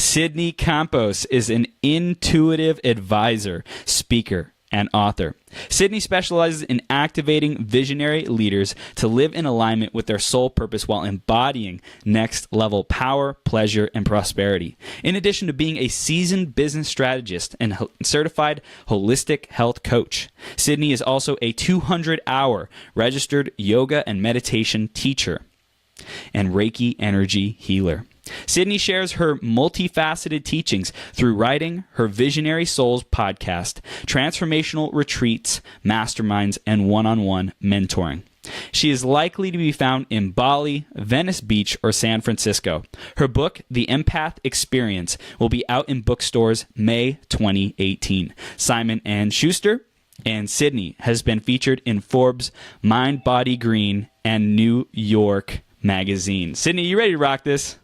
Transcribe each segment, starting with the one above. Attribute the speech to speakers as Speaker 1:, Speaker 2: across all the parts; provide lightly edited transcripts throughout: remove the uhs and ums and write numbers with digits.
Speaker 1: Sydney Campos is an intuitive advisor, speaker, and author. Sydney specializes in activating visionary leaders to live in alignment with their soul purpose while embodying next level power, pleasure, and prosperity. In addition to being a seasoned business strategist and certified holistic health coach, Sydney is also a 200-hour registered yoga and meditation teacher and Reiki Energy Healer. Sydney shares her multifaceted teachings through writing, her Visionary Souls podcast, transformational retreats, masterminds, and one-on-one mentoring. She is likely to be found in Bali, Venice Beach, or San Francisco. Her book, The Empath Experience, will be out in bookstores May 2018. Simon and Schuster and Sydney has been featured in Forbes, MindBodyGreen, and New York Magazine. Sydney, you ready to rock this?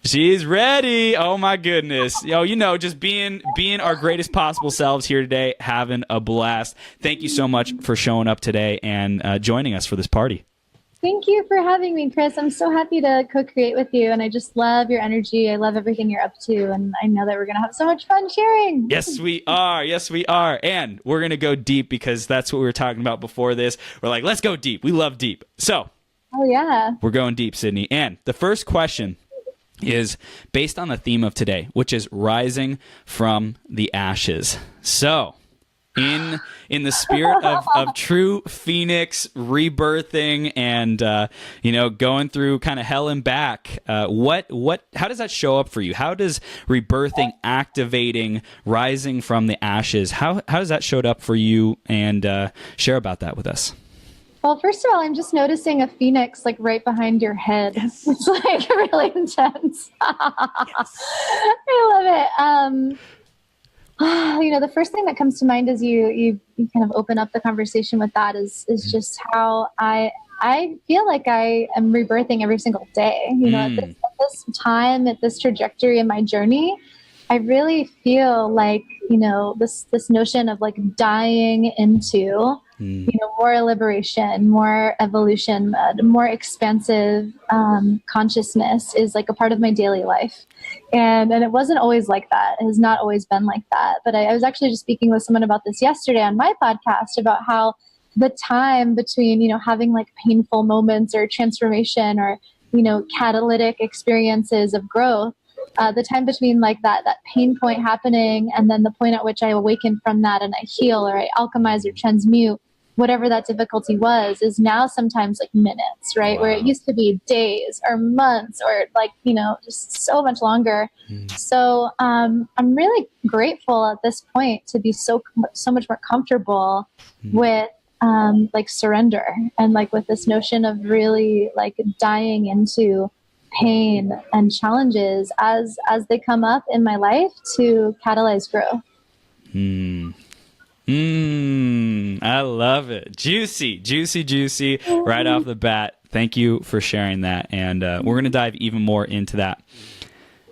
Speaker 1: She's ready. Oh my goodness. Just being our greatest possible selves here today, having a blast. Thank you so much for showing up today and joining us for this party.
Speaker 2: Thank you for having me, Chris. I'm so happy to co-create with you, and I just love your energy. I love everything you're up to, and I know that we're going to have so much fun sharing.
Speaker 1: Yes, we are. Yes, we are. And we're going to go deep because that's what we were talking about before this. We're like, let's go deep. We love deep. So,
Speaker 2: oh yeah, we're
Speaker 1: going deep, Sydney. And the first question is based on the theme of today, which is rising from the ashes. So, in the spirit of true phoenix rebirthing and going through kind of hell and back, how does that show up for you? How does rebirthing, activating, rising from the ashes, how does that show up for you? And share about that with us.
Speaker 2: Well, first of all, I'm just noticing a phoenix like right behind your head. Yes. It's like really intense. Yes. I love it. The first thing that comes to mind as you kind of open up the conversation with that is just how I feel like I am rebirthing every single day. At this time, at this trajectory in my journey, I really feel like, this notion of like dying into, more liberation, more evolution, more expansive consciousness is like a part of my daily life. And it wasn't always like that. It has not always been like that. But I was actually just speaking with someone about this yesterday on my podcast about how the time between, having like painful moments or transformation or, catalytic experiences of growth, the time between like that pain point happening and then the point at which I awaken from that and I heal or I alchemize or transmute whatever that difficulty was is now sometimes like minutes, right? Wow. Where it used to be days or months or like, just so much longer. So I'm really grateful at this point to be so much more comfortable with like surrender and like with this notion of really like dying into pain and challenges as they come up in my life to catalyze growth.
Speaker 1: I love it. Juicy right off the bat. Thank you for sharing that. And we're going to dive even more into that.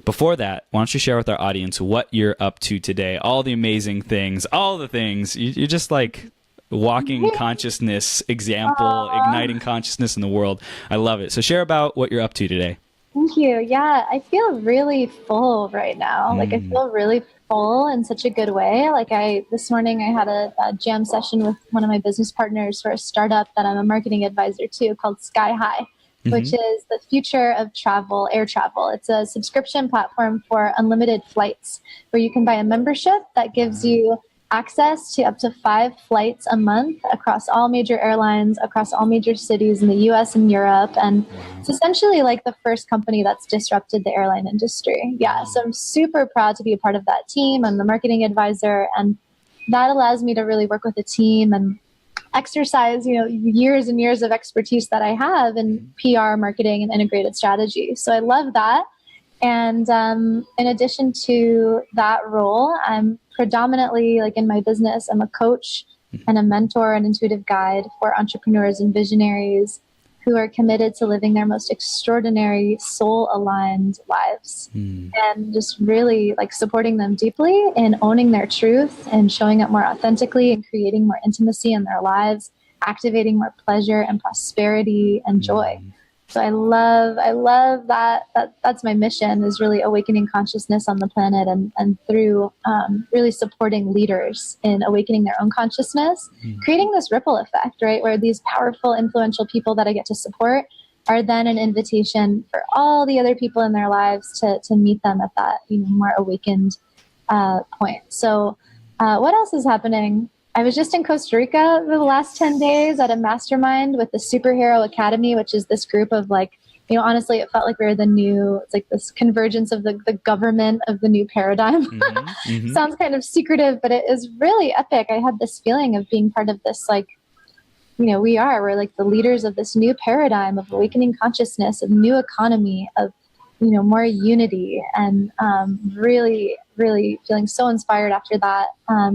Speaker 1: Before that, why don't you share with our audience what you're up to today? All the amazing things, all the things. You're just like walking consciousness example, igniting consciousness in the world. I love it. So share about what you're up to today.
Speaker 2: Thank you. Yeah, I feel really full right now. Like I feel really full in such a good way. Like this morning I had a jam session with one of my business partners for a startup that I'm a marketing advisor to called Sky High, which is the future of travel, air travel. It's a subscription platform for unlimited flights where you can buy a membership that gives you access to up to 5 flights a month across all major airlines, across all major cities in the US and Europe. And it's essentially like the first company that's disrupted the airline industry. Yeah. So I'm super proud to be a part of that team. I'm the marketing advisor, and that allows me to really work with a team and exercise, years and years of expertise that I have in PR, marketing, and integrated strategy. So I love that. And in addition to that role, I'm predominantly like in my business, I'm a coach and a mentor and intuitive guide for entrepreneurs and visionaries who are committed to living their most extraordinary soul-aligned lives and just really like supporting them deeply in owning their truth and showing up more authentically and creating more intimacy in their lives, activating more pleasure and prosperity and joy. So I love that's my mission, is really awakening consciousness on the planet, and through really supporting leaders in awakening their own consciousness, creating this ripple effect, right? Where these powerful, influential people that I get to support are then an invitation for all the other people in their lives to meet them at that, more awakened point. So what else is happening? I was just in Costa Rica for the last 10 days at a mastermind with the Superhero Academy, which is this group of honestly, it felt like we were it's like this convergence of the government of the new paradigm. Sounds kind of secretive, but it is really epic. I had this feeling of being part of this, we're like the leaders of this new paradigm of awakening consciousness, of new economy, of more unity, and really, really feeling so inspired after that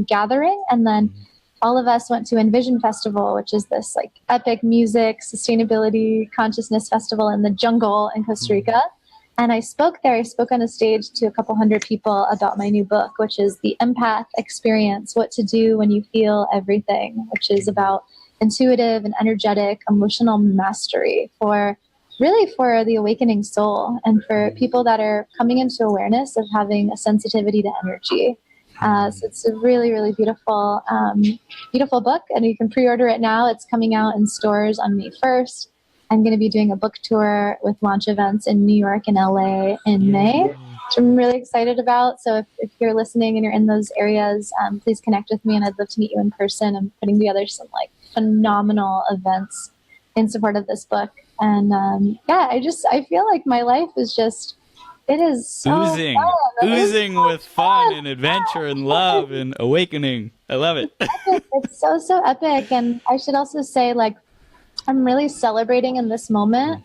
Speaker 2: gathering. And then all of us went to Envision Festival, which is this epic music, sustainability, consciousness festival in the jungle in Costa Rica. And I spoke there. I spoke on a stage to a couple hundred people about my new book, which is The Empath Experience: What to Do When You Feel Everything, which is about intuitive and energetic emotional mastery for the awakening soul, and for people that are coming into awareness of having a sensitivity to energy. So it's a really, really beautiful, beautiful book, and you can pre-order it now. It's coming out in stores on May 1st. I'm going to be doing a book tour with launch events in New York and LA in May, which I'm really excited about. So if you're listening and you're in those areas, please connect with me, and I'd love to meet you in person. I'm putting together some phenomenal events in support of this book. And I feel like my life is just, it is so
Speaker 1: oozing with fun and adventure and love and awakening. I love it.
Speaker 2: It's so epic. And I should also say, I'm really celebrating in this moment,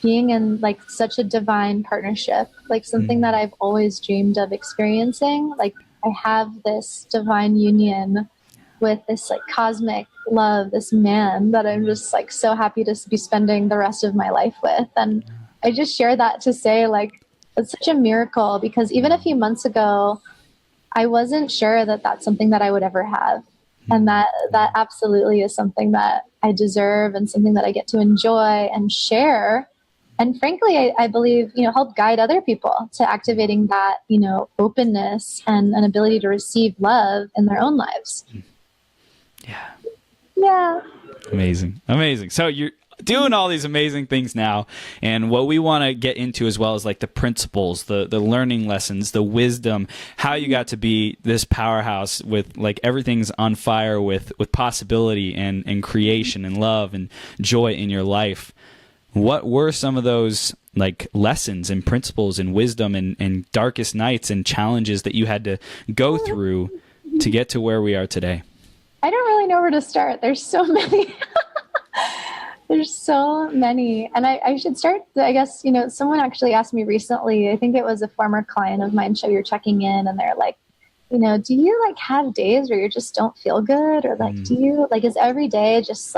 Speaker 2: being in such a divine partnership, something that I've always dreamed of experiencing. I have this divine union with this cosmic love, this man that I'm just so happy to be spending the rest of my life with. And I just share that to say it's such a miracle, because even a few months ago, I wasn't sure that that's something that I would ever have. And that absolutely is something that I deserve, and something that I get to enjoy and share. And frankly, I believe, help guide other people to activating that, openness and an ability to receive love in their own lives. Yeah.
Speaker 1: Amazing. So you're doing all these amazing things now, and what we want to get into as well is the principles, the learning lessons, the wisdom, how you got to be this powerhouse with everything's on fire with possibility and creation and love and joy in your life. What were some of those lessons and principles and wisdom and darkest nights and challenges that you had to go through to get to where we are today?
Speaker 2: I don't really know where to start. There's so many. There's so many. And I should start, I guess, someone actually asked me recently, I think it was a former client of mine, so you're checking in, and they're like, do you have days where you just don't feel good? Or do you, is every day just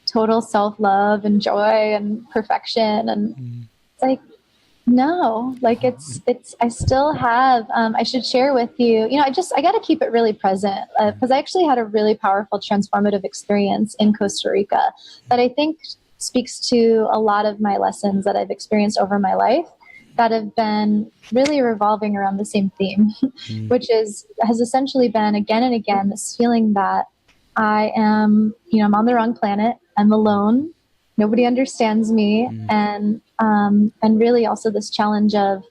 Speaker 2: total self-love and joy and perfection? And it's no, I still have, I should share with you, I got to keep it really present, because I actually had a really powerful transformative experience in Costa Rica that I think speaks to a lot of my lessons that I've experienced over my life that have been really revolving around the same theme, which has essentially been again and again, this feeling that I am, I'm on the wrong planet. I'm alone. Nobody understands me. And really also this challenge of,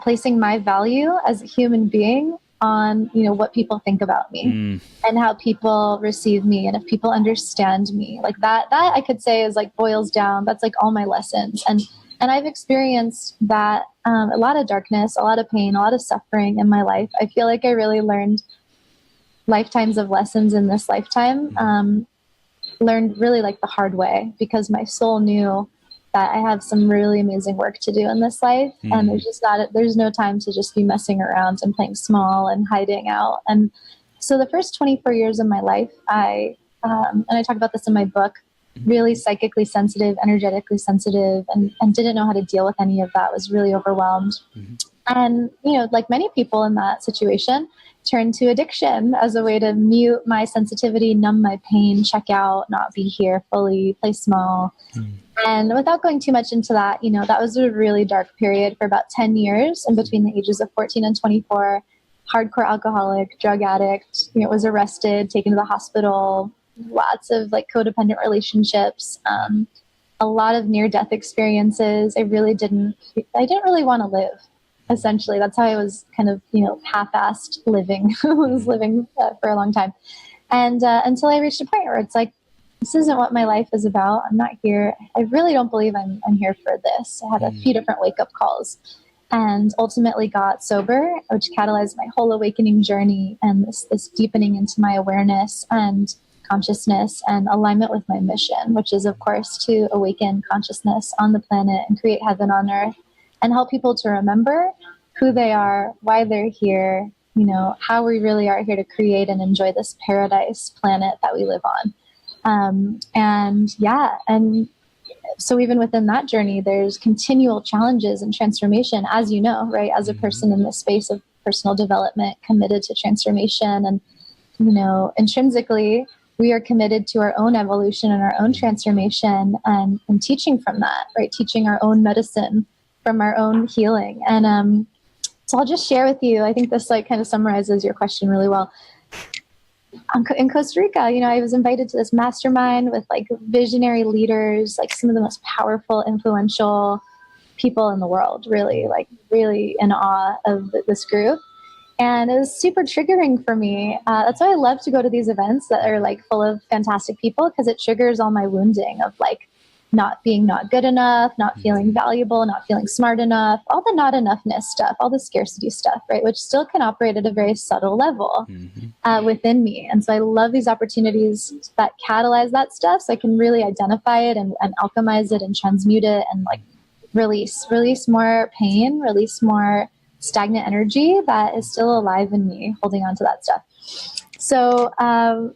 Speaker 2: placing my value as a human being on, what people think about me and how people receive me. And if people understand me that I could say is boils down. That's all my lessons. And I've experienced that, a lot of darkness, a lot of pain, a lot of suffering in my life. I feel like I really learned lifetimes of lessons in this lifetime. Learned really the hard way, because my soul knew that I have some really amazing work to do in this life. And there's no time to just be messing around and playing small and hiding out. And so the first 24 years of my life, and I talk about this in my book, really psychically sensitive, energetically sensitive, and didn't know how to deal with any of that, was really overwhelmed. And, like many people in that situation, turned to addiction as a way to mute my sensitivity, numb my pain, check out, not be here fully, play small. And without going too much into that, that was a really dark period for about 10 years in between the ages of 14 and 24. Hardcore alcoholic, drug addict, was arrested, taken to the hospital, lots of like codependent relationships, a lot of near-death experiences. I didn't really want to live. Essentially, that's how I was kind of, half-assed living. I was living for a long time. And until I reached a point where it's like, this isn't what my life is about. I'm not here. I really don't believe I'm here for this. I had a few different wake-up calls and ultimately got sober, which catalyzed my whole awakening journey and this deepening into my awareness and consciousness and alignment with my mission, which is, of course, to awaken consciousness on the planet and create heaven on earth and help people to remember who they are, why they're here, how we really are here to create and enjoy this paradise planet that we live on. And so even within that journey, there's continual challenges and transformation, as you know, right? As a person in the space of personal development, committed to transformation, and, intrinsically, we are committed to our own evolution and our own transformation and teaching from that, right? Teaching our own medicine from our own healing. And so I'll just share with you, I think this like kind of summarizes your question really well. In Costa Rica, I was invited to this mastermind with like visionary leaders, like some of the most powerful, influential people in the world, really in awe of this group. And it was super triggering for me. That's why I love to go to these events that are like full of fantastic people, because it triggers all my wounding of like not being not good enough, not feeling valuable, not feeling smart enough, all the not enoughness stuff, all the scarcity stuff, right? Which still can operate at a very subtle level within me. And so I love these opportunities that catalyze that stuff so I can really identify it and alchemize it and transmute it and like release more pain, release more stagnant energy that is still alive in me, holding on to that stuff. So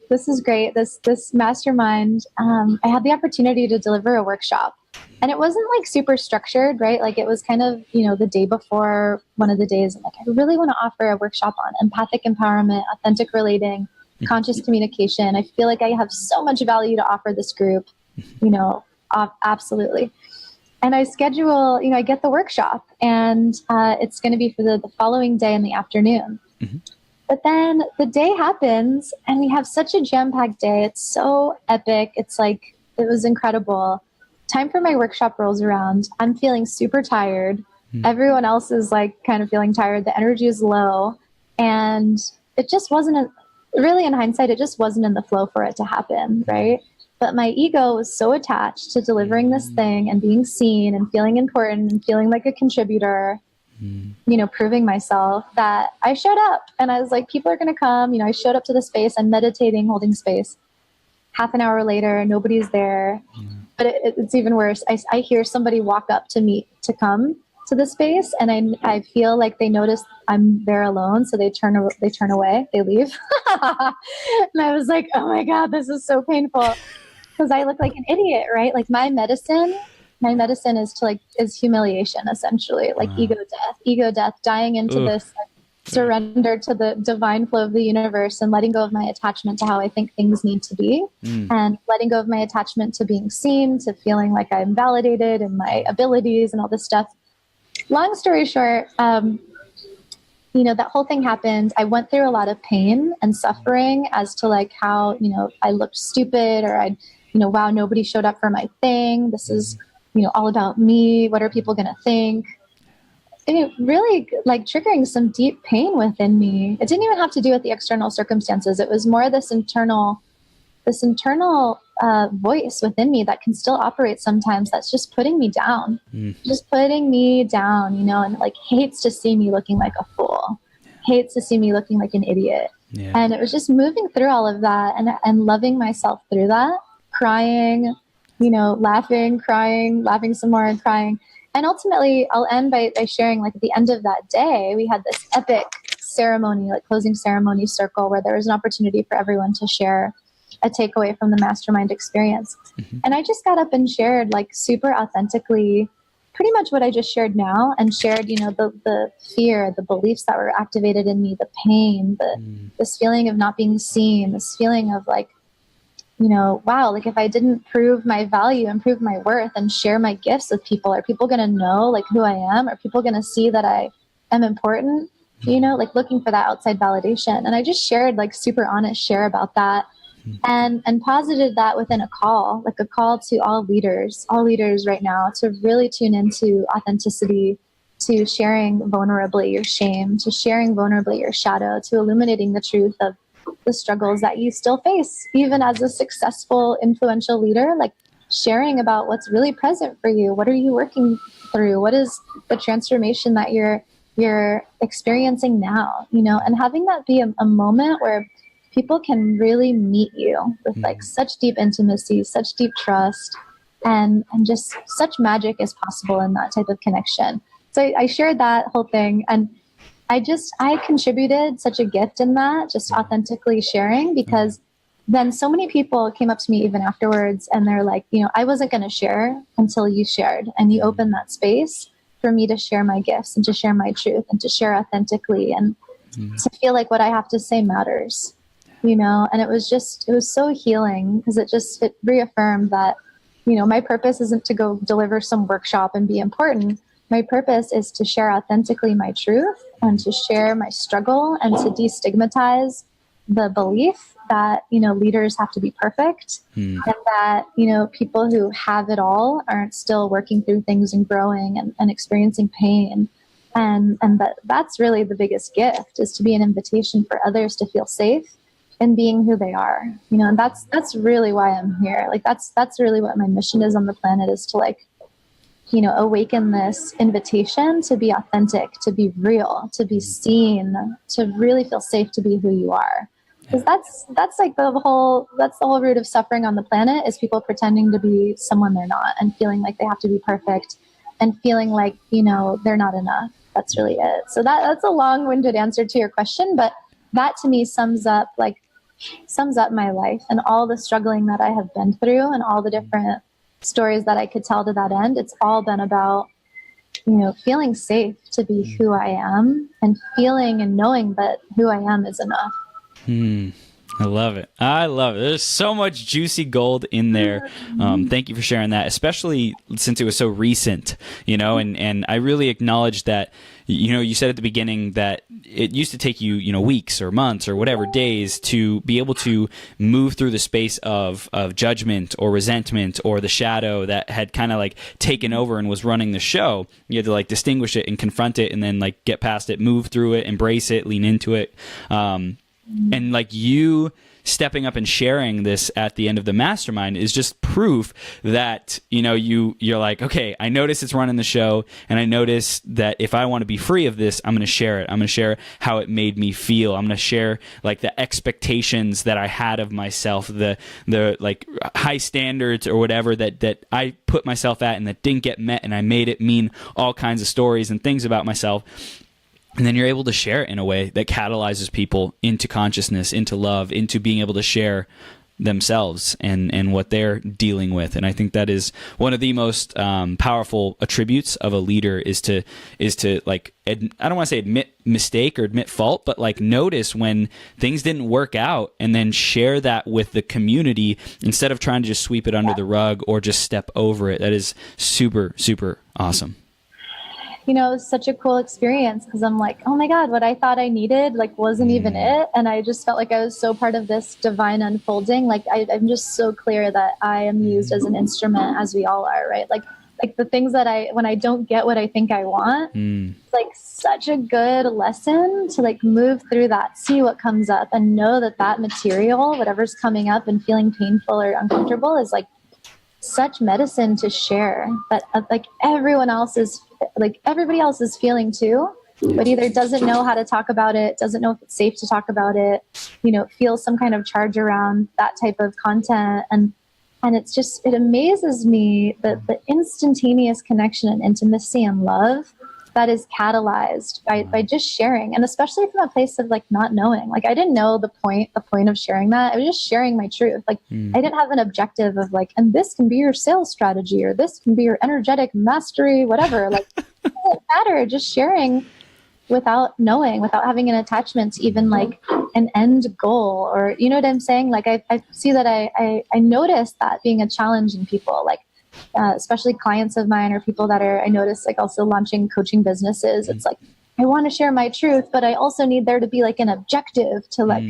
Speaker 2: this is great. This mastermind, I had the opportunity to deliver a workshop, and it wasn't like super structured, right? Like it was kind of, the day before one of the days, I'm like, I really want to offer a workshop on empathic empowerment, authentic relating, conscious communication. I feel like I have so much value to offer this group, absolutely. And I schedule, I get the workshop, and it's going to be for the following day in the afternoon. But then the day happens and we have such a jam-packed day. It's so epic. It's like, it was incredible. Time for my workshop rolls around. I'm feeling super tired. Everyone else is like kind of feeling tired. The energy is low. And it just wasn't, really in hindsight, it just wasn't in the flow for it to happen, right? But my ego was so attached to delivering this thing and being seen and feeling important and feeling like a contributor, proving myself, that I showed up and I was like, people are going to come. I showed up to the space. I'm meditating, holding space. Half an hour later, nobody's there. But it's even worse. I hear somebody walk up to me to come to the space, and I feel like they notice I'm there alone, so they turn away, they leave. And I was like, oh my God, this is so painful, because I look like an idiot, right? Like my medicine is humiliation, essentially, like ego death, dying into this like, surrender to the divine flow of the universe and letting go of my attachment to how I think things need to be, and letting go of my attachment to being seen, to feeling like I'm validated and my abilities and all this stuff. Long story short, that whole thing happened. I went through a lot of pain and suffering as to like how, I looked stupid, or wow, nobody showed up for my thing. This is, all about me. What are people going to think? And it really like triggering some deep pain within me. It didn't even have to do with the external circumstances. It was more this internal voice within me that can still operate sometimes. That's just putting me down, and like hates to see me looking like a fool, hates to see me looking like an idiot. And it was just moving through all of that and loving myself through that, crying, laughing, crying, laughing some more and crying. And ultimately, I'll end by sharing, like, at the end of that day, we had this epic ceremony, like closing ceremony circle, where there was an opportunity for everyone to share a takeaway from the mastermind experience. And I just got up and shared, like, super authentically, pretty much what I just shared now, and shared, the fear, the beliefs that were activated in me, the pain, this feeling of not being seen, this feeling of like, wow, like if I didn't prove my value and prove my worth and share my gifts with people, are people going to know like who I am? Are people going to see that I am important? Like looking for that outside validation. And I just shared like super honest share about that, and posited that within a call to all leaders right now to really tune into authenticity, to sharing vulnerably your shame, to sharing vulnerably your shadow, to illuminating the truth of the struggles that you still face, even as a successful, influential leader, like sharing about what's really present for you. What are you working through? What is the transformation that you're experiencing now, and having that be a moment where people can really meet you with like such deep intimacy, such deep trust, and just such magic is possible in that type of connection. So I shared that whole thing, and I contributed such a gift in that, just authentically sharing, because then so many people came up to me even afterwards, and they're like, I wasn't going to share until you shared, and you opened that space for me to share my gifts and to share my truth and to share authentically and to feel like what I have to say matters, and it was so healing, because it reaffirmed that, my purpose isn't to go deliver some workshop and be important. My purpose is to share authentically my truth and to share my struggle and to destigmatize the belief that, leaders have to be perfect, and that, people who have it all aren't still working through things and growing and experiencing pain. And that's really the biggest gift, is to be an invitation for others to feel safe in being who they are, and that's really why I'm here. Like that's really what my mission is on the planet, is to like, awaken this invitation to be authentic, to be real, to be seen, to really feel safe to be who you are. Because that's like the whole root of suffering on the planet, is people pretending to be someone they're not, and feeling like they have to be perfect, and feeling like, they're not enough. That's really it. So that's a long-winded answer to your question, but that to me sums up my life and all the struggling that I have been through, and all the different stories that I could tell to that end. It's all been about, feeling safe to be who I am, and feeling and knowing that who I am is enough.
Speaker 1: I love it. There's so much juicy gold in there. Thank you for sharing that, especially since it was so recent, and I really acknowledge that, you said at the beginning that it used to take you, weeks or months or whatever days to be able to move through the space of judgment or resentment or the shadow that had kind of like taken over and was running the show. You had to like distinguish it and confront it, and then like get past it, move through it, embrace it, lean into it. And like you stepping up and sharing this at the end of the mastermind is just proof that, you're like, okay, I notice it's running the show, and I notice that if I want to be free of this, I'm going to share it. I'm going to share how it made me feel. I'm going to share like the expectations that I had of myself, the like high standards or whatever that I put myself at and that didn't get met, and I made it mean all kinds of stories and things about myself. And then you're able to share it in a way that catalyzes people into consciousness, into love, into being able to share themselves and what they're dealing with. And I think that is one of the most powerful attributes of a leader, is to like, I don't want to say admit mistake or admit fault, but like notice when things didn't work out, and then share that with the community instead of trying to just sweep it under the rug or just step over it. That is super, super awesome.
Speaker 2: It was such a cool experience, because I'm like, oh my God, what I thought I needed like wasn't even it. And I just felt like I was so part of this divine unfolding. Like I'm just so clear that I am used as an instrument, as we all are, right? Like the things that when I don't get what I think I want, it's like such a good lesson to like move through that, see what comes up, and know that material, whatever's coming up and feeling painful or uncomfortable, is like such medicine to share, that like everybody else is feeling too, but either doesn't know how to talk about it, doesn't know if it's safe to talk about it, feels some kind of charge around that type of content. And it amazes me that the instantaneous connection and intimacy and love that is catalyzed by just sharing, and especially from a place of like not knowing. Like I didn't know the point of sharing that. I was just sharing my truth. Like I didn't have an objective of like, and this can be your sales strategy, or this can be your energetic mastery, whatever. Like it doesn't matter. Just sharing without knowing, without having an attachment to even like an end goal, or you know what I'm saying? Like I see that I notice that being a challenge in people, like especially clients of mine or people that are, I notice like also launching coaching businesses. It's like, I want to share my truth, but I also need there to be like an objective to like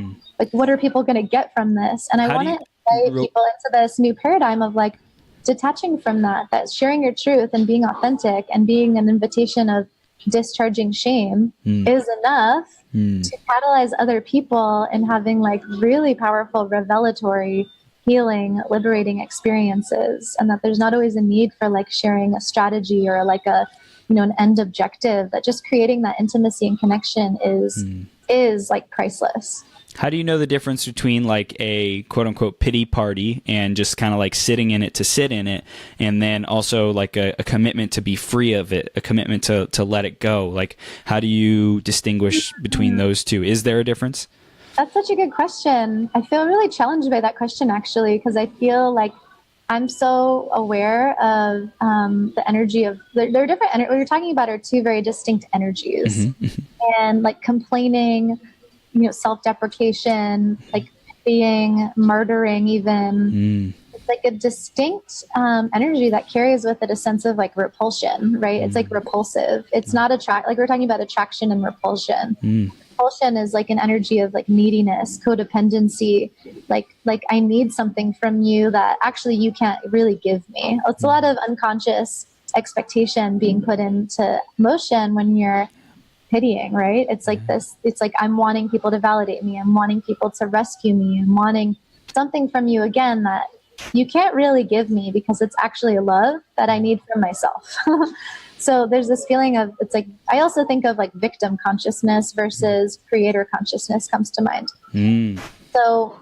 Speaker 2: what are people going to get from this? And I want to invite people into this new paradigm of like detaching from that sharing your truth and being authentic and being an invitation of discharging shame is enough to catalyze other people and having like really powerful, revelatory, healing, liberating experiences. And that there's not always a need for like sharing a strategy or like a, you know, an end objective, that just creating that intimacy and connection is like priceless.
Speaker 1: How do you know the difference between like a quote unquote pity party and just kind of like sitting in it to sit in it, and then also like a commitment to be free of it, a commitment to let it go? Like, how do you distinguish between those two? Is there a difference?
Speaker 2: That's such a good question. I feel really challenged by that question, actually, because I feel like I'm so aware of the energy of, there are different, what you're talking about are two very distinct energies. And like complaining, you know, self-deprecation, like being, murdering even, it's like a distinct energy that carries with it a sense of like repulsion, right? It's like repulsive. It's not like we're talking about attraction and repulsion. Repulsion is like an energy of like neediness, codependency, like I need something from you that actually you can't really give me. It's a lot of unconscious expectation being put into motion when you're pitying, right? It's like this, it's like I'm wanting people to validate me, I'm wanting people to rescue me, I'm wanting something from you again that you can't really give me because it's actually a love that I need from myself. So there's this feeling of, it's like, I also think of like victim consciousness versus creator consciousness comes to mind. So,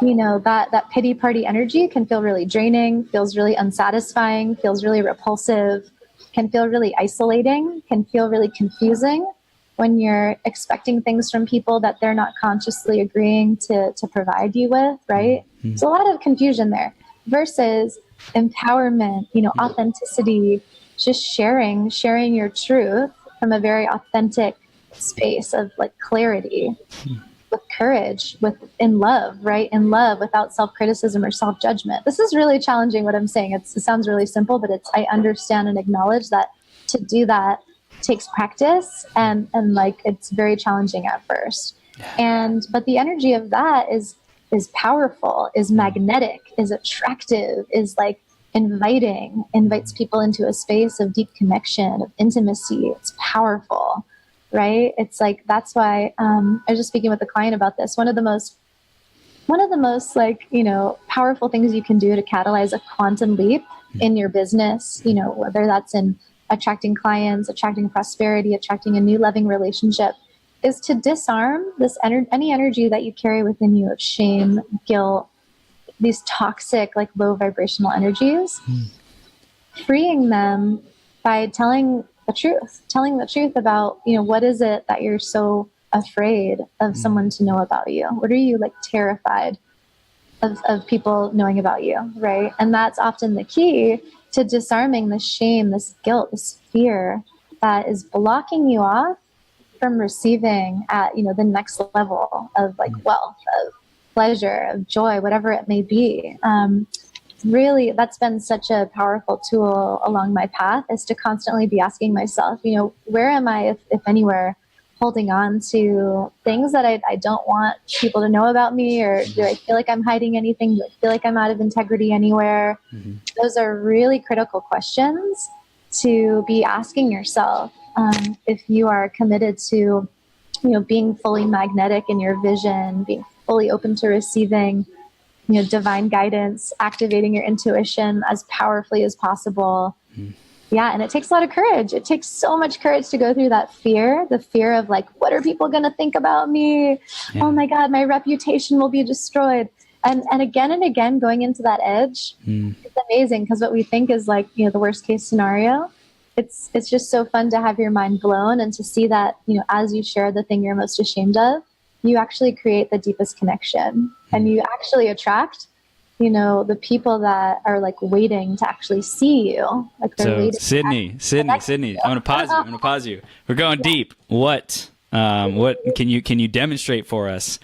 Speaker 2: you know, that pity party energy can feel really draining, feels really unsatisfying, feels really repulsive, can feel really isolating, can feel really confusing when you're expecting things from people that they're not consciously agreeing to provide you with, right? So a lot of confusion there versus empowerment, you know, authenticity, just sharing your truth from a very authentic space of like clarity, with courage, in love, right? In love, without self-criticism or self-judgment. This is really challenging what I'm saying. It sounds really simple, but I understand and acknowledge that to do that takes practice and like it's very challenging at first. But the energy of that is powerful, is magnetic, is attractive, is like invites people into a space of deep connection, of intimacy. It's powerful, right? It's like, that's why I was just speaking with a client about this. One of the most like, you know, powerful things you can do to catalyze a quantum leap in your business, you know, whether that's in attracting clients, attracting prosperity, attracting a new loving relationship, is to disarm this any energy that you carry within you of shame, guilt, these toxic, like low vibrational energies, freeing them by telling the truth about, you know, what is it that you're so afraid of someone to know about you? What are you like terrified of people knowing about you, right? And that's often the key to disarming this shame, this guilt, this fear that is blocking you off from receiving at, you know, the next level of like wealth, of pleasure, of joy, whatever it may be. Really, that's been such a powerful tool along my path, is to constantly be asking myself, you know, where am I, if anywhere, holding on to things that I don't want people to know about me? Or do I feel like I'm hiding anything? Do I feel like I'm out of integrity anywhere? Those are really critical questions to be asking yourself if you are committed to, you know, being fully magnetic in your vision, being fully open to receiving, you know, divine guidance, activating your intuition as powerfully as possible. Yeah. And it takes a lot of courage. It takes so much courage to go through that fear, the fear of like, what are people going to think about me? Yeah. Oh my God, my reputation will be destroyed. And again, going into that edge, it's amazing, because what we think is like, you know, the worst case scenario it's just so fun to have your mind blown and to see that, as you share the thing you're most ashamed of, you actually create the deepest connection, and you actually attract, the people that are like waiting to actually see you. Like they're waiting.
Speaker 1: Sydney, I want to pause you. We're going deep. What can you demonstrate for us?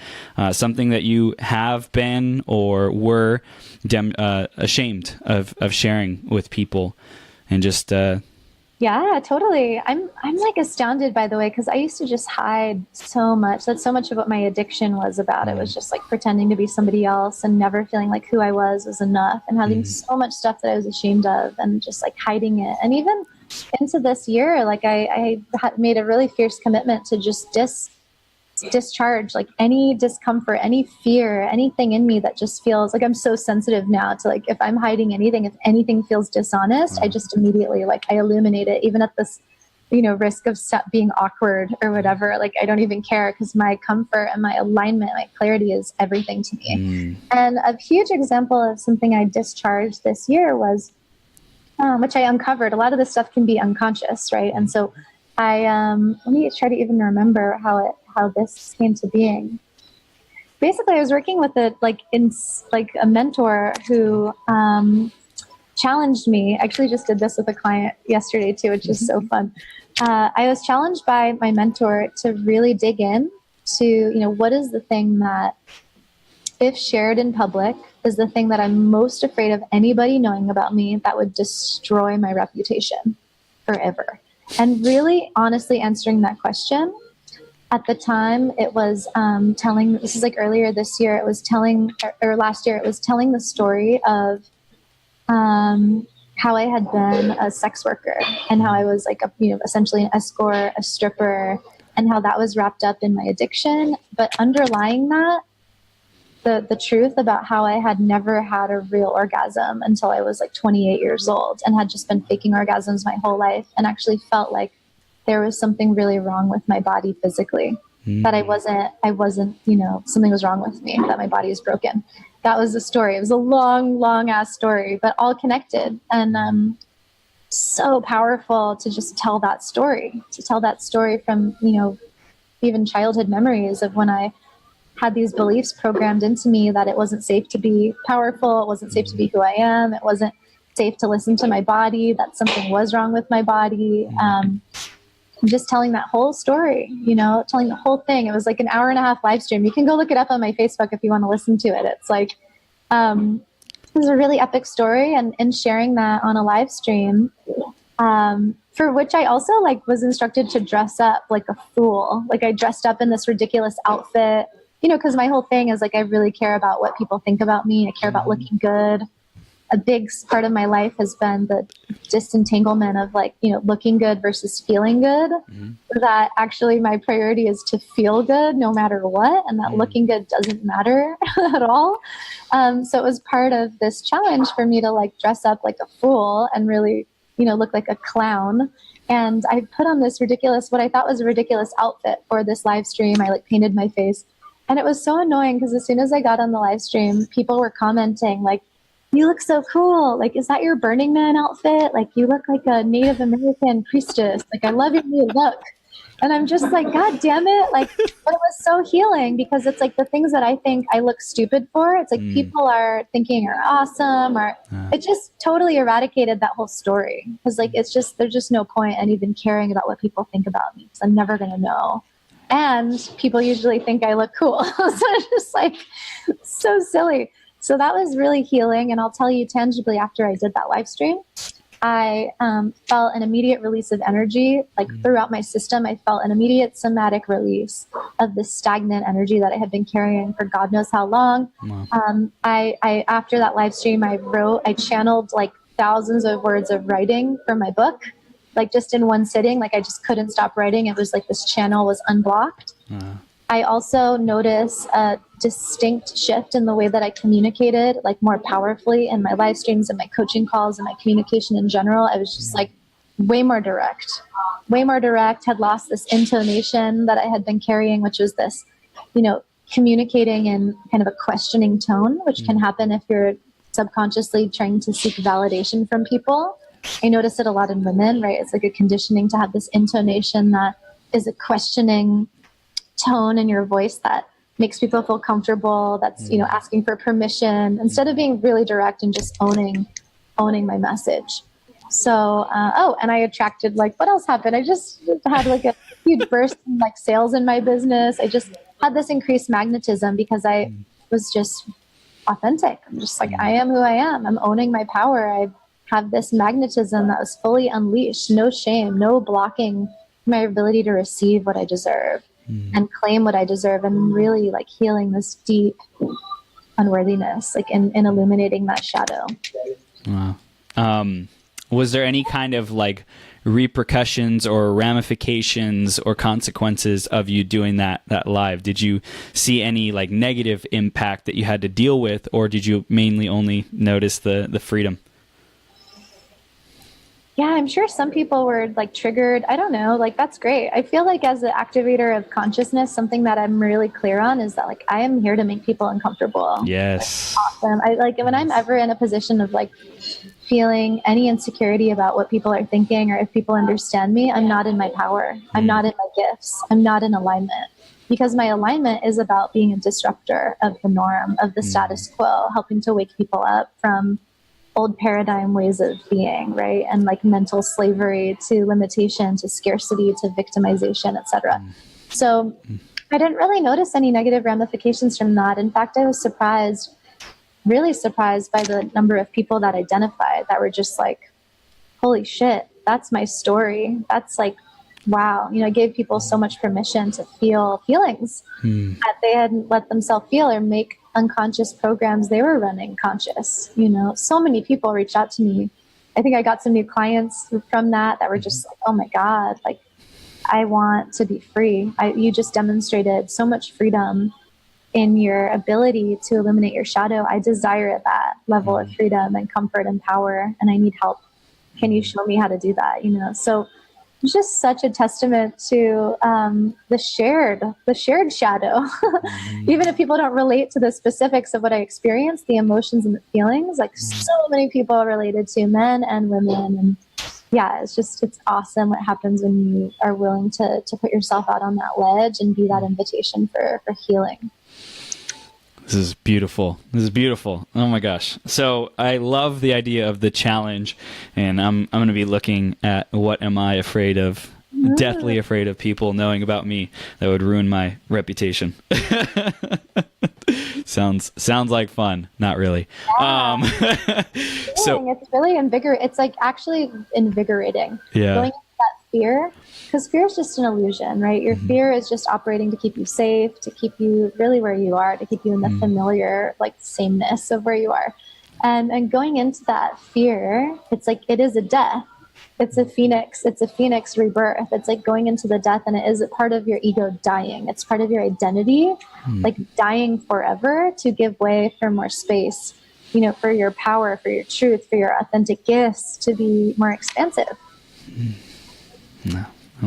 Speaker 1: Something that you have been or were ashamed of sharing with people, and just
Speaker 2: Yeah, totally. I'm like astounded, by the way, because I used to just hide so much. That's so much of what my addiction was about. It was just like pretending to be somebody else and never feeling like who I was enough, and having so much stuff that I was ashamed of and just like hiding it. And even into this year, like I had made a really fierce commitment to just discharge like any discomfort, any fear, anything in me that just feels like, I'm so sensitive now to like, if I'm hiding anything, if anything feels dishonest, I just immediately like I illuminate it, even at this risk of being awkward or whatever. Like I don't even care, because my comfort and my alignment, my clarity is everything to me. And a huge example of something I discharged this year was which I uncovered. A lot of this stuff can be unconscious, right? And so I let me try to even remember how this came to being. Basically, I was working with a mentor who challenged me. I actually just did this with a client yesterday too, which is so fun. I was challenged by my mentor to really dig in to, what is the thing that, if shared in public, is the thing that I'm most afraid of anybody knowing about me that would destroy my reputation forever. And really honestly answering that question. At the time, it was this is like earlier this year, or last year, it was telling the story of how I had been a sex worker, and how I was like essentially an escort, a stripper, and how that was wrapped up in my addiction. But underlying that, the truth about how I had never had a real orgasm until I was like 28 years old, and had just been faking orgasms my whole life, and actually felt like there was something really wrong with my body physically, that I wasn't, something was wrong with me, that my body is broken. That was the story. It was a long, long ass story, but all connected. And so powerful to just tell that story from, even childhood memories of when I had these beliefs programmed into me that it wasn't safe to be powerful. It wasn't safe to be who I am. It wasn't safe to listen to my body, that something was wrong with my body. Just telling that whole story, telling the whole thing. It was like an 1.5-hour live stream. You can go look it up on my Facebook if you want to listen to it. It's like, it was a really epic story, and sharing that on a live stream, for which I also was instructed to dress up like a fool. Like I dressed up in this ridiculous outfit, because my whole thing is I really care about what people think about me. I care about looking good. A big part of my life has been the disentanglement of looking good versus feeling good. That actually my priority is to feel good no matter what, and that looking good doesn't matter at all. So it was part of this challenge for me to dress up like a fool and really, look like a clown. And I put on this what I thought was a ridiculous outfit for this live stream. I painted my face, and it was so annoying because as soon as I got on the live stream, people were commenting you look so cool. Is that your Burning Man outfit? You look like a Native American priestess. I love your new look. And I'm just God damn it. But it was so healing, because it's the things that I think I look stupid for. It's people are thinking are awesome, or it just totally eradicated that whole story. Because there's just no point in even caring about what people think about me, because I'm never going to know. And people usually think I look cool. So it's just so silly. So that was really healing. And I'll tell you tangibly, after I did that live stream, I felt an immediate release of energy. Throughout my system, I felt an immediate somatic release of this stagnant energy that I had been carrying for God knows how long. Wow. I after that live stream, I channeled thousands of words of writing for my book, just in one sitting. I just couldn't stop writing. It was this channel was unblocked. I also noticed a distinct shift in the way that I communicated, more powerfully in my live streams and my coaching calls and my communication in general. I was just way more direct, had lost this intonation that I had been carrying, which was this, communicating in kind of a questioning tone, which can happen if you're subconsciously trying to seek validation from people. I notice it a lot in women, right? It's like a conditioning to have this intonation that is a questioning tone in your voice that makes people feel comfortable. That's, asking for permission instead of being really direct and just owning my message. So, and I attracted, like, what else happened? I just had like a huge burst in like sales in my business. I just had this increased magnetism because I was just authentic. I'm just like, I am who I am. I'm owning my power. I have this magnetism that was fully unleashed, no shame, no blocking my ability to receive what I deserve and claim what I deserve, and really like healing this deep unworthiness, like in illuminating that shadow.
Speaker 1: Wow. Was there any kind of like repercussions or ramifications or consequences of you doing that live? Did you see any like negative impact that you had to deal with, or did you mainly only notice the freedom?
Speaker 2: Yeah, I'm sure some people were like triggered. I don't know. Like, that's great. I feel like as an activator of consciousness, something that I'm really clear on is that like, I am here to make people uncomfortable.
Speaker 1: Yes.
Speaker 2: That's awesome. I like when I'm ever in a position of like feeling any insecurity about what people are thinking or if people understand me, I'm not in my power. I'm not in my gifts. I'm not in alignment, because my alignment is about being a disruptor of the norm, of the status quo, helping to wake people up from old paradigm ways of being, right? And like mental slavery to limitation, to scarcity, to victimization, etc. So I didn't really notice any negative ramifications from that. In fact, I was surprised, really surprised by the number of people that identified, that were just like, holy shit, that's my story. That's like, wow. I gave people so much permission to feel feelings that they hadn't let themselves feel, or make unconscious programs they were running conscious. So many people reached out to me. I think I got some new clients from that were just like, oh my God, like, I want to be free. You just demonstrated so much freedom in your ability to eliminate your shadow. I desire that level of freedom and comfort and power, and I need help. Can you show me how to do that? So it's just such a testament to the shared shadow. Even if people don't relate to the specifics of what I experienced, the emotions and the feelings, like so many people related to, men and women. And yeah, it's awesome what happens when you are willing to put yourself out on that ledge and be that invitation for healing.
Speaker 1: This is beautiful. Oh my gosh. So I love the idea of the challenge, and I'm going to be looking at what am I afraid of, deathly afraid of people knowing about me that would ruin my reputation. Sounds like fun. Not really.
Speaker 2: Yeah. So it's really invigorating. It's like actually invigorating.
Speaker 1: Yeah.
Speaker 2: Going into that fear, because fear is just an illusion, right? Your fear is just operating to keep you safe, to keep you really where you are, to keep you in the familiar, like, sameness of where you are. And going into that fear, it's like, it is a death. It's a phoenix. It's a phoenix rebirth. It's like going into the death, and it is a part of your ego dying. It's part of your identity, like dying forever to give way for more space, for your power, for your truth, for your authentic gifts to be more expansive.
Speaker 1: No. I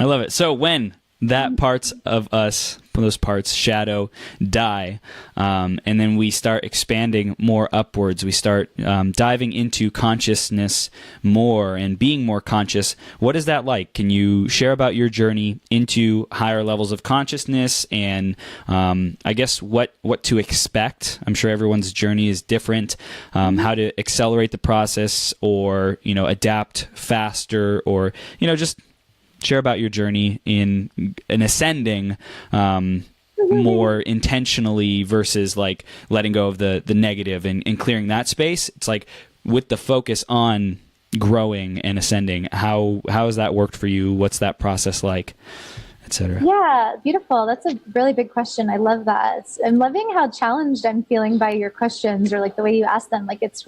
Speaker 1: love it. So when that parts of us, those parts, shadow, die, and then we start expanding more upwards, we start diving into consciousness more and being more conscious, what is that like? Can you share about your journey into higher levels of consciousness, and I guess what to expect? I'm sure everyone's journey is different. How to accelerate the process, or adapt faster, or just share about your journey in ascending more intentionally versus like letting go of the negative and clearing that space. It's like with the focus on growing and ascending, how has that worked for you? What's that process like, etc.?
Speaker 2: Yeah, beautiful. That's a really big question. I love that. I'm loving how challenged I'm feeling by your questions, or like the way you ask them. Like it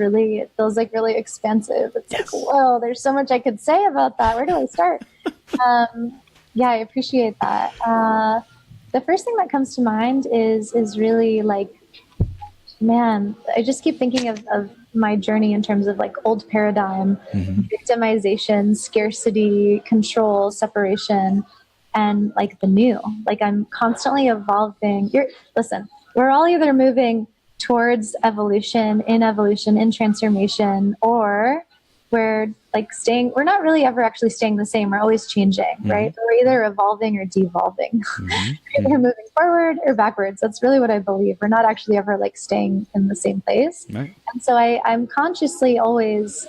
Speaker 2: feels like really expansive. It's like, whoa, there's so much I could say about that. Where do I start? Yeah, I appreciate that. The first thing that comes to mind is really like, man, I just keep thinking of my journey in terms of like old paradigm, victimization, scarcity, control, separation, and like the new. Like I'm constantly evolving. Listen, we're all either moving towards evolution, in transformation, or we're not really ever actually staying the same. We're always changing, right? We're either evolving or devolving, either moving forward or backwards. That's really what I believe. We're not actually ever like staying in the same place.
Speaker 1: Right.
Speaker 2: And so I'm consciously always,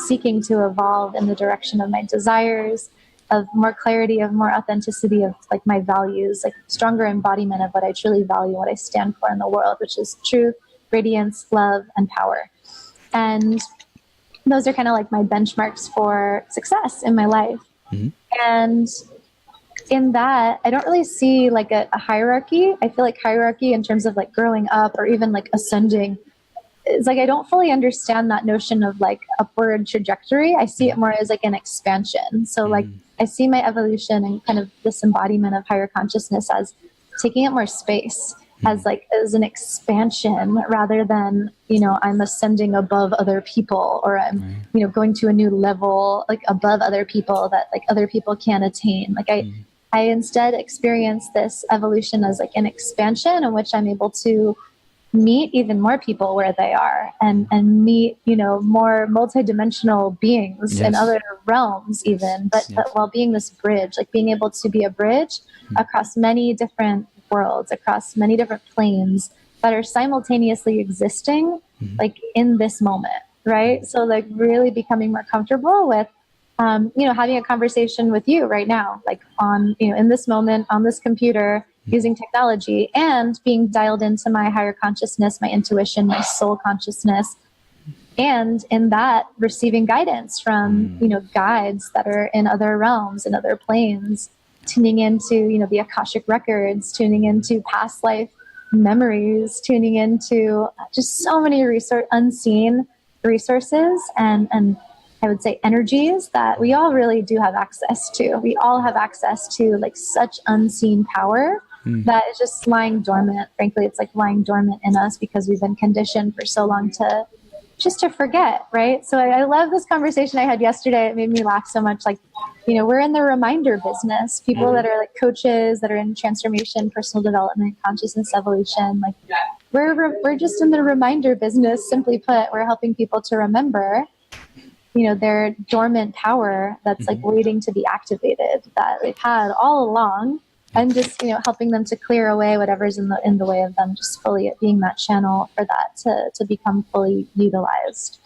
Speaker 2: seeking to evolve in the direction of my desires, of more clarity, of more authenticity, of like my values, like stronger embodiment of what I truly value, what I stand for in the world, which is truth, radiance, love, and power. And those are kind of like my benchmarks for success in my life. And in that, I don't really see like a hierarchy. I feel like hierarchy in terms of like growing up or even like ascending, it's like I don't fully understand that notion of like upward trajectory. I see it more as like an expansion. So like I see my evolution and kind of this embodiment of higher consciousness as taking up more space, as an expansion rather than, I'm ascending above other people, or I'm, going to a new level, like above other people that like other people can't attain. Like I instead experience this evolution as like an expansion in which I'm able to meet even more people where they are and meet, more multidimensional beings in other realms even, but while being this bridge, like being able to be a bridge across many different worlds, across many different planes that are simultaneously existing, like in this moment, right? So like really becoming more comfortable with, having a conversation with you right now, like on, in this moment, on this computer, using technology, and being dialed into my higher consciousness, my intuition, my soul consciousness. And in that, receiving guidance from, guides that are in other realms and other planes, tuning into, the Akashic records, tuning into past life memories, tuning into just so many unseen resources and I would say energies that we all really do have access to. We all have access to like such unseen power that is just lying dormant. Frankly, it's like lying dormant in us because we've been conditioned for so long to forget, right? So I love this conversation I had yesterday. It made me laugh so much. Like, we're in the reminder business. People that are like coaches that are in transformation, personal development, consciousness evolution. Like we're just in the reminder business. Simply put, we're helping people to remember, their dormant power that's like waiting to be activated that they've had all along. And just, helping them to clear away whatever's in the way of them, just fully being that channel for that to become fully utilized.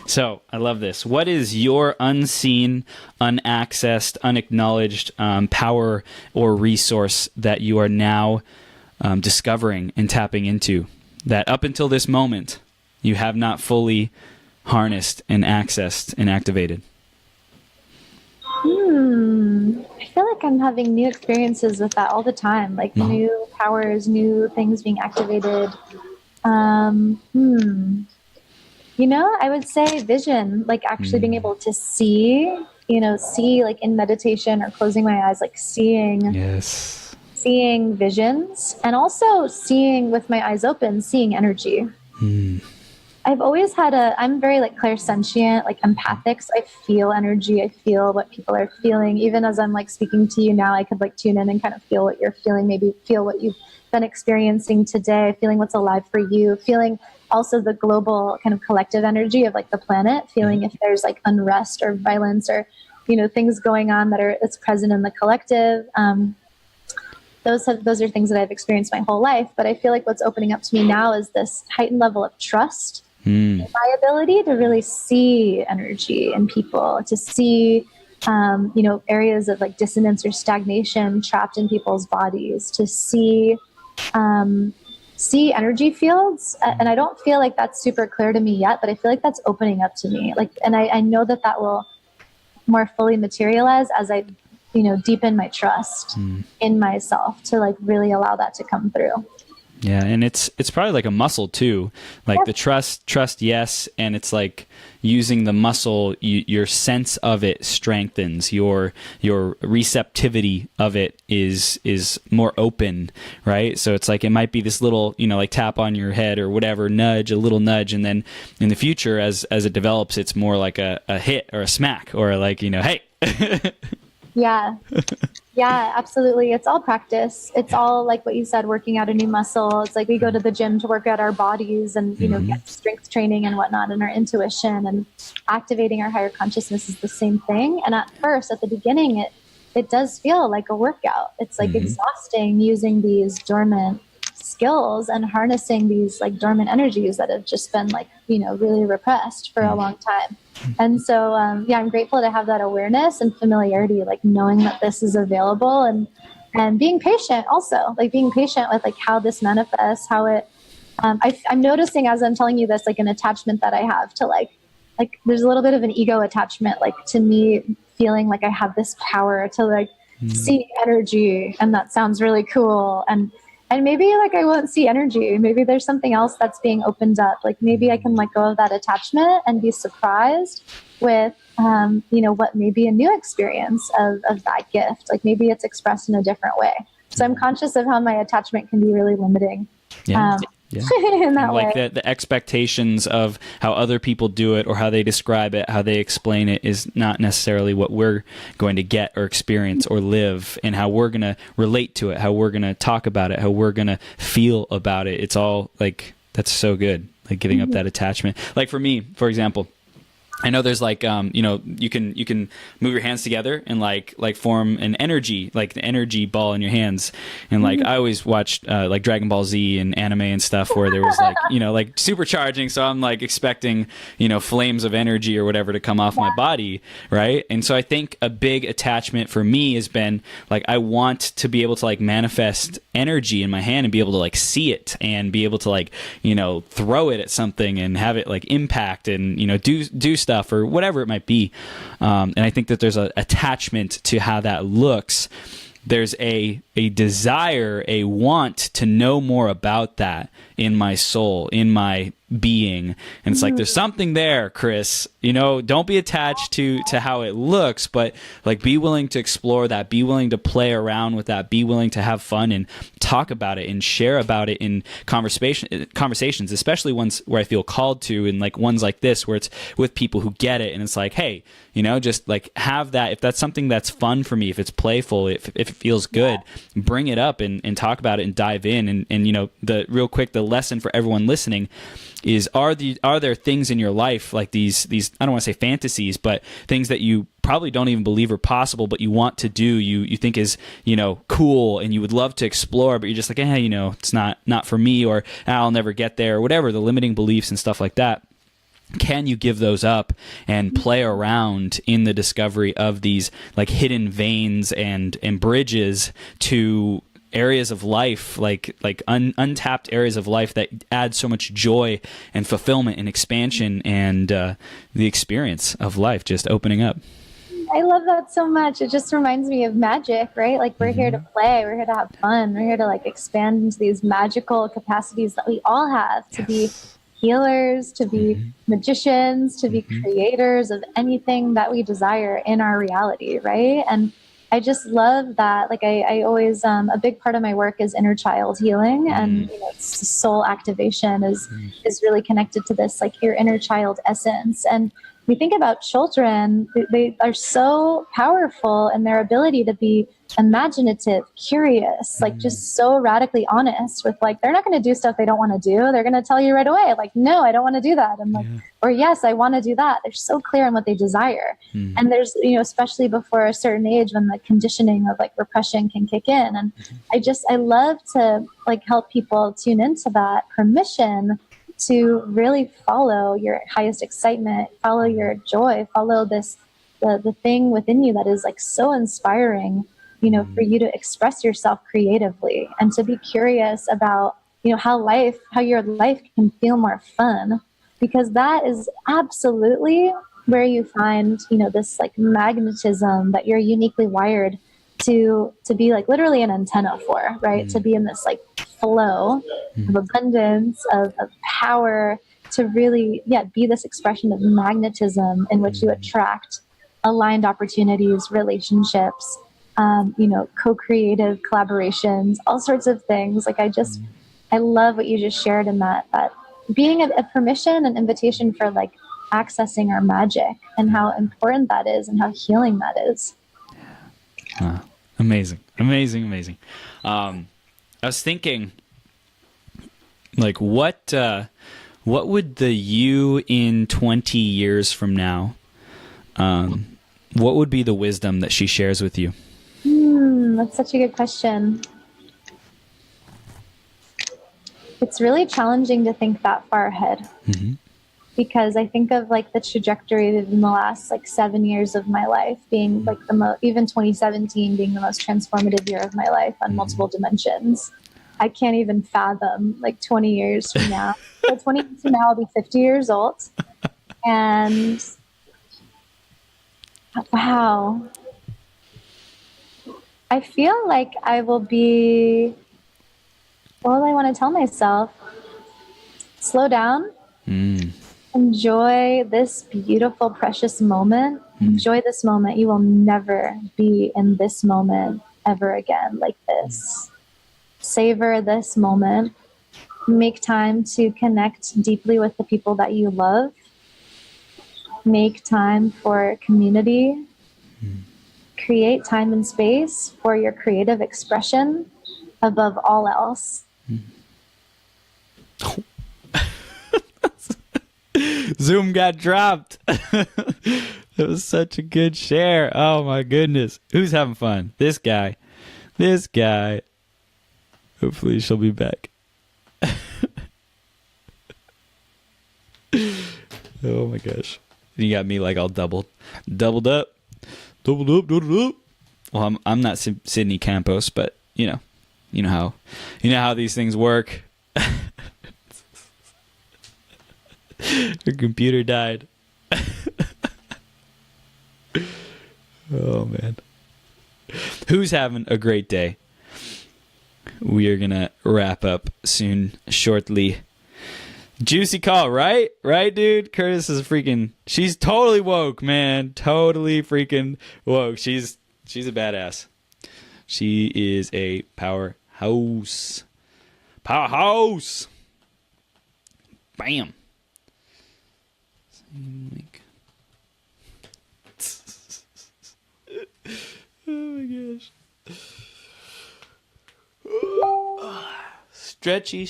Speaker 1: So I love this. What is your unseen, unaccessed, unacknowledged power or resource that you are now discovering and tapping into that up until this moment you have not fully harnessed and accessed and activated?
Speaker 2: I feel like I'm having new experiences with that all the time, like new powers, new things being activated. I would say vision, like actually being able to see like in meditation or closing my eyes, like seeing visions, and also seeing with my eyes open, seeing energy. I've always I'm very like clairsentient, like empathic. So I feel energy. I feel what people are feeling. Even as I'm like speaking to you now, I could like tune in and kind of feel what you're feeling, maybe feel what you've been experiencing today, feeling what's alive for you, feeling also the global kind of collective energy of like the planet, feeling if there's like unrest or violence or, things going on that's present in the collective. Those are things that I've experienced my whole life. But I feel like what's opening up to me now is this heightened level of trust. My ability to really see energy in people, to see, areas of like dissonance or stagnation trapped in people's bodies, to see energy fields. And I don't feel like that's super clear to me yet, but I feel like that's opening up to me. Like, and I know that will more fully materialize as I, deepen my trust in myself to like really allow that to come through.
Speaker 1: Yeah, and it's probably like a muscle too, like the trust, yes, and it's like using the muscle, your sense of it strengthens, your receptivity of it is more open, right? So it's like it might be this little, like tap on your head or whatever, a little nudge, and then in the future, as it develops, it's more like a hit or a smack or like, hey.
Speaker 2: Yeah. Yeah, absolutely. It's all practice. It's all like what you said, working out a new muscle. It's like we go to the gym to work out our bodies and, get strength training and whatnot, and our intuition and activating our higher consciousness is the same thing. And at first, at the beginning, it does feel like a workout. It's like exhausting using these dormant skills and harnessing these like dormant energies that have just been like, really repressed for a long time. And so, I'm grateful to have that awareness and familiarity, like knowing that this is available and being patient also, like being patient with like how this manifests, how it, I'm noticing as I'm telling you this, like an attachment that I have to like there's a little bit of an ego attachment, like to me feeling like I have this power to like see energy. And that sounds really cool. And maybe like I won't see energy. Maybe there's something else that's being opened up. Like maybe I can let go of that attachment and be surprised with, what may be a new experience of that gift. Like maybe it's expressed in a different way. So I'm conscious of how my attachment can be really limiting.
Speaker 1: Yeah.
Speaker 2: In that
Speaker 1: like
Speaker 2: way.
Speaker 1: the expectations of how other people do it or how they describe it, how they explain it is not necessarily what we're going to get or experience or live, and how we're going to relate to it, how we're going to talk about it, how we're going to feel about it. It's all like, that's so good. Like giving up that attachment. Like for me, for example, I know there's like, you can move your hands together and like form an energy, like the energy ball in your hands. And like, I always watched, like Dragon Ball Z and anime and stuff where there was like, like supercharging. So I'm like expecting, flames of energy or whatever to come off my body. Right. And so I think a big attachment for me has been like, I want to be able to like manifest energy in my hand and be able to like see it and be able to like, throw it at something and have it like impact and, do stuff or whatever it might be. And I think that there's an attachment to how that looks. There's a desire, a want to know more about that in my soul, in my being. And it's like, there's something there, Chris, don't be attached to how it looks, but like be willing to explore that, be willing to play around with that, be willing to have fun and talk about it and share about it in conversations, especially ones where I feel called to, and like ones like this where it's with people who get it. And it's like, hey, just like have that, if that's something that's fun for me, if it's playful, if it feels good, bring it up and talk about it and dive in. And the real quick, the lesson for everyone listening is, are there things in your life like these I don't want to say fantasies, but things that you probably don't even believe are possible, but you want to do, you think is cool and you would love to explore, but you're just like, it's not for me, or I'll never get there, or whatever the limiting beliefs and stuff like that. Can you give those up and play around in the discovery of these like hidden veins and bridges to areas of life, like untapped areas of life that add so much joy and fulfillment and expansion and the experience of life just opening up.
Speaker 2: I love that so much. It just reminds me of magic, right? Like we're here to play, we're here to have fun, we're here to like expand into these magical capacities that we all have, to be healers, to be magicians, to be creators of anything that we desire in our reality, right? And I just love that. Like I always, a big part of my work is inner child healing, and soul activation is really connected to this, like your inner child essence. And we think about children, they are so powerful in their ability to be imaginative, curious, like just so radically honest with like, they're not going to do stuff they don't want to do. They're going to tell you right away, like, no, I don't want to do that. And like, or yes, I want to do that. They're so clear on what they desire. And there's, especially before a certain age when the conditioning of like repression can kick in. And I love to like help people tune into that permission to really follow your highest excitement, follow your joy, follow this, the thing within you that is like so inspiring, for you to express yourself creatively and to be curious about, how your life can feel more fun, because that is absolutely where you find, this like magnetism that you're uniquely wired to be like literally an antenna for, right? To be in this like flow of abundance, of power, to really, be this expression of magnetism in which you attract aligned opportunities, relationships, co-creative collaborations, all sorts of things. Like I love what you just shared in that being a permission and invitation for like accessing our magic and how important that is and how healing that is.
Speaker 1: Amazing. I was thinking, like, what would the you in 20 years from now, what would be the wisdom that she shares with you?
Speaker 2: That's such a good question. It's really challenging to think that far ahead. Because I think of like the trajectory in the last like 7 years of my life being like even 2017 being the most transformative year of my life on multiple dimensions. I can't even fathom like 20 years from now. So 20 years from now, I'll be 50 years old. And wow, I feel like I will be, what do I want to tell myself? Slow down. Enjoy this beautiful, precious moment. Enjoy this moment. You will never be in this moment ever again like this. Savor this moment. Make time to connect deeply with the people that you love. Make time for community. Create time and space for your creative expression above all else.
Speaker 1: Zoom got dropped. It was such a good share. Oh my goodness. Who's having fun? This guy. Hopefully she'll be back. Oh my gosh. You got me like all doubled up. Well, I'm not Sydney Campos, but you know how these things work. Her computer died. Oh man. Who's having a great day? We are gonna wrap up shortly. Juicy call, right? Right, dude? Curtis is she's totally woke, man. Totally freaking woke. She's a badass. She is a powerhouse. Bam. Oh my gosh. Stretchy.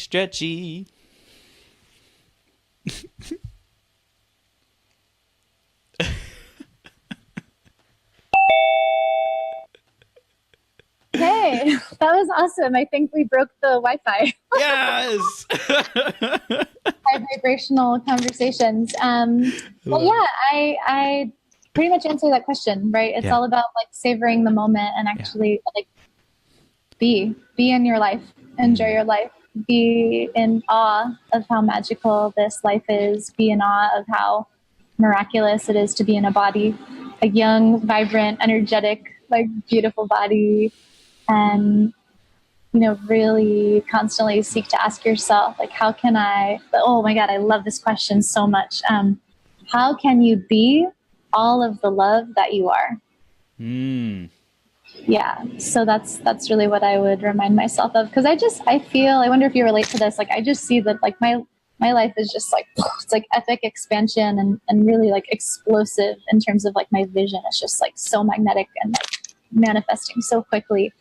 Speaker 2: Hey, that was awesome. I think we broke the Wi-Fi.
Speaker 1: Yes.
Speaker 2: High vibrational conversations. Well, yeah, I pretty much answered that question, right? It's all about like savoring the moment and actually like be in your life, enjoy your life, be in awe of how magical this life is, be in awe of how miraculous it is to be in a body, a young, vibrant, energetic, like beautiful body. And, really constantly seek to ask yourself, like, how can oh my God, I love this question so much. How can you be all of the love that you are? Yeah. So that's really what I would remind myself of. Cause I wonder if you relate to this. Like, I just see that like my life is just like, it's like epic expansion and really like explosive in terms of like my vision. It's just like so magnetic and like manifesting so quickly.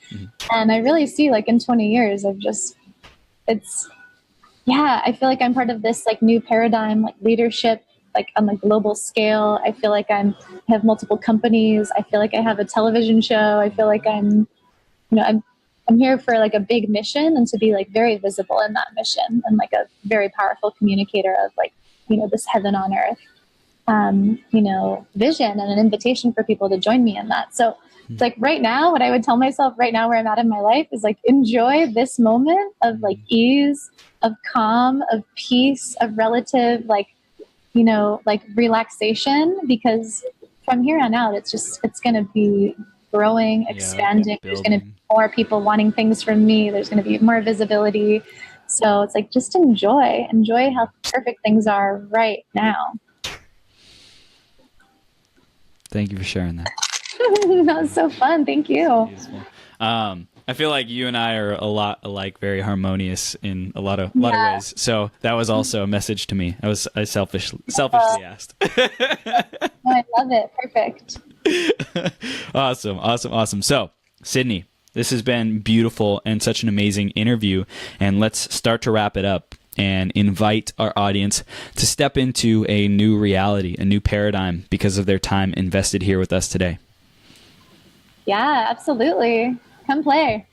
Speaker 2: And I really see like in 20 years I feel like I'm part of this like new paradigm, like leadership, like on a global scale. I feel like I have multiple companies. I feel like I have a television show. I feel like I'm here for like a big mission and to be like very visible in that mission and like a very powerful communicator of like, this heaven on earth, vision and an invitation for people to join me in that. So it's like right now, what I would tell myself right now where I'm at in my life is like, enjoy this moment of like ease, of calm, of peace, of relative, like, like relaxation, because from here on out, it's going to be growing, expanding. There's going to be more people wanting things from me. There's going to be more visibility. So it's like, just enjoy how perfect things are right now.
Speaker 1: Thank you for sharing that.
Speaker 2: That was so fun. Thank you.
Speaker 1: I feel like you and I are a lot alike, very harmonious in a lot of ways. So that was also a message to me. I selfishly asked.
Speaker 2: I love it. Perfect.
Speaker 1: Awesome. So Sydney, this has been beautiful and such an amazing interview. And let's start to wrap it up and invite our audience to step into a new reality, a new paradigm because of their time invested here with us today.
Speaker 2: Yeah, absolutely. Come play.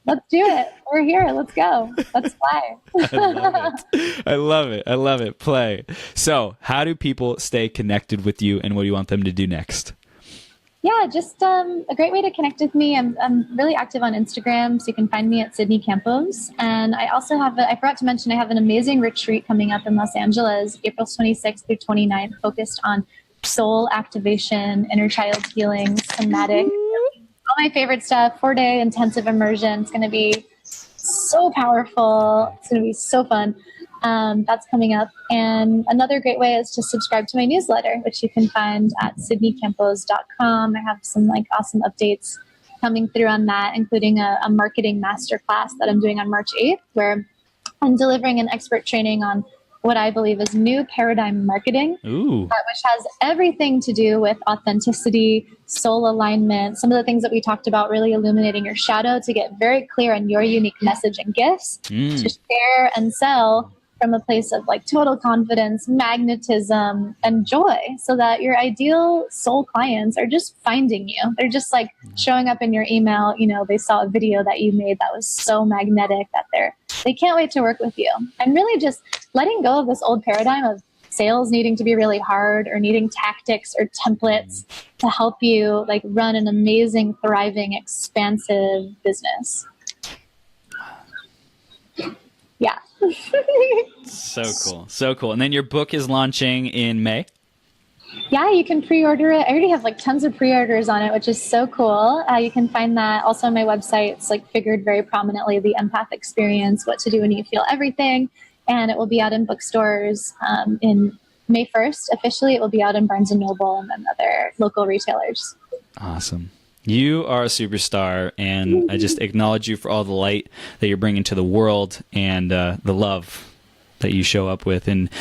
Speaker 2: Let's do it. We're here. Let's go. Let's fly.
Speaker 1: I love it. I love it. Play. So how do people stay connected with you, and what do you want them to do next?
Speaker 2: Yeah, just a great way to connect with me. I'm really active on Instagram, so you can find me at Sydney Campos. And I also have, I forgot to mention, I have an amazing retreat coming up in Los Angeles, April 26th through 29th, focused on soul activation, inner child healing, somatic, all my favorite stuff, 4-day intensive immersion. It's going to be so powerful. It's going to be so fun. That's coming up. And another great way is to subscribe to my newsletter, which you can find at sydneycampos.com. I have some awesome updates coming through on that, including a marketing masterclass that I'm doing on March 8th, where I'm delivering an expert training on what I believe is new paradigm marketing, which has everything to do with authenticity, soul alignment, some of the things that we talked about, really illuminating your shadow to get very clear on your unique message and gifts to share and sell from a place of total confidence, magnetism, and joy, so that your ideal soul clients are just finding you. They're just showing up in your email. They saw a video that you made that was so magnetic that they can't wait to work with you. And really just letting go of this old paradigm of sales needing to be really hard or needing tactics or templates to help you run an amazing, thriving, expansive business. Yeah.
Speaker 1: So cool. So cool. And then your book is launching in May?
Speaker 2: Yeah, you can pre-order it. I already have tons of pre-orders on it, which is so cool. You can find that also on my website. It's figured very prominently, the Empath Experience, what to do when you feel everything. And it will be out in bookstores in May 1st. Officially, it will be out in Barnes & Noble and then other local retailers.
Speaker 1: Awesome. You are a superstar, and I just acknowledge you for all the light that you're bringing to the world and the love that you show up with, and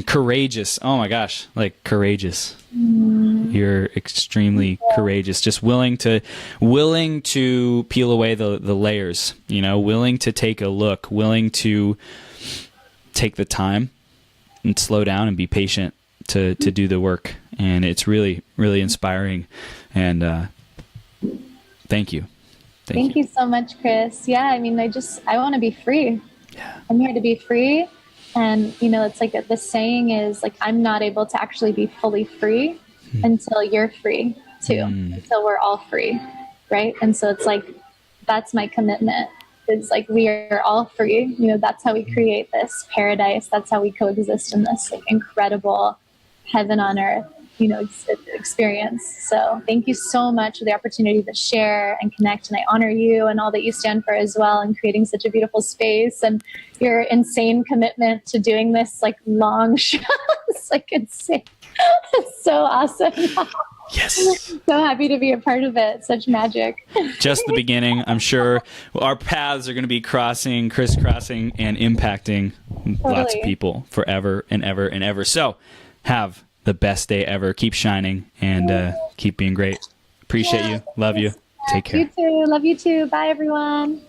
Speaker 1: courageous. Oh my gosh, courageous. You're extremely courageous, just willing to peel away the layers, willing to take a look, willing to take the time and slow down and be patient to do the work. And it's really, really inspiring. And thank you.
Speaker 2: Thank you so much, Chris. Yeah, I want to be free.
Speaker 1: Yeah.
Speaker 2: I'm here to be free. And, it's the saying is I'm not able to actually be fully free until you're free too, until we're all free. Right. And so it's that's my commitment. It's we are all free. That's how we create this paradise. That's how we coexist in this incredible heaven on earth, experience. So thank you so much for the opportunity to share and connect. And I honor you and all that you stand for as well, in creating such a beautiful space, and your insane commitment to doing this long shows. Insane. It's so awesome.
Speaker 1: Yes.
Speaker 2: So happy to be a part of it. Such magic.
Speaker 1: Just the beginning. I'm sure our paths are going to be crisscrossing, and impacting lots of people forever and ever and ever. So have the best day ever. Keep shining and keep being great. Appreciate you. Love you. Take care.
Speaker 2: You too. Love you too. Bye, everyone.